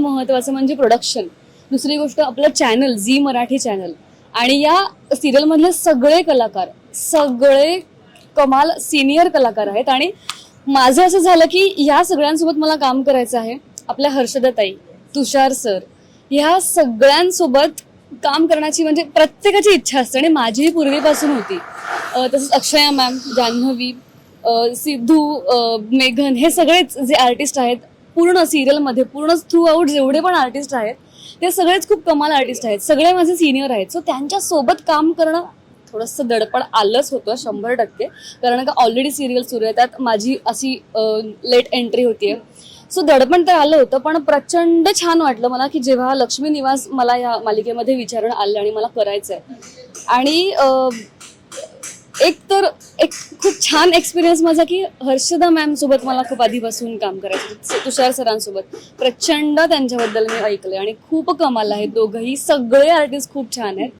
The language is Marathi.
महत्वाचं म्हणजे प्रोडक्शन, दुसरी गोष्ट आपलं चॅनल झी मराठी चॅनल, आणि या सिरियल मधले सगळे कलाकार, सगळे कमाल सिनियर कलाकार आहेत. आणि माझं असं झालं की या सगळ्यांसोबत मला काम करायचं आहे. आपल्या हर्षदाताई, तुषार सर, ह्या सगळ्यांसोबत काम करण्याची म्हणजे प्रत्येकाची इच्छा असते आणि माझीही पूर्वीपासून होती. तसंच अक्षया मॅम, जान्हवी, सिद्धू, मेघन, हे सगळेच जे आर्टिस्ट आहेत पूर्ण सिरियलमध्ये, पूर्ण थ्रू आउट जेवढे पण आर्टिस्ट आहेत ते सगळेच खूप कमाल आर्टिस्ट आहेत, सगळे माझे सिनियर आहेत. सो त्यांच्यासोबत काम करणं थोडंसं दडपण आलंच होतं 100%, कारण का ऑलरेडी सिरियल सुरू आहे, त्यात माझी अशी लेट एंट्री होतीये. सो दडपण तर आलं होतं, पण प्रचंड छान वाटलं मला की जेव्हा लक्ष्मी निवास मला या मालिकेमध्ये विचारणं आलं आणि मला करायचंय. आणि एक खूप छान एक्सपिरियन्स माझा की हर्षदा मॅम सोबत मला खूप आधीपासून काम करायचं, तुषार सरांसोबत प्रचंड त्यांच्याबद्दल मी ऐकलंय आणि खूप कमाल आहेत दोघंही, सगळे आर्टिस्ट खूप छान आहेत.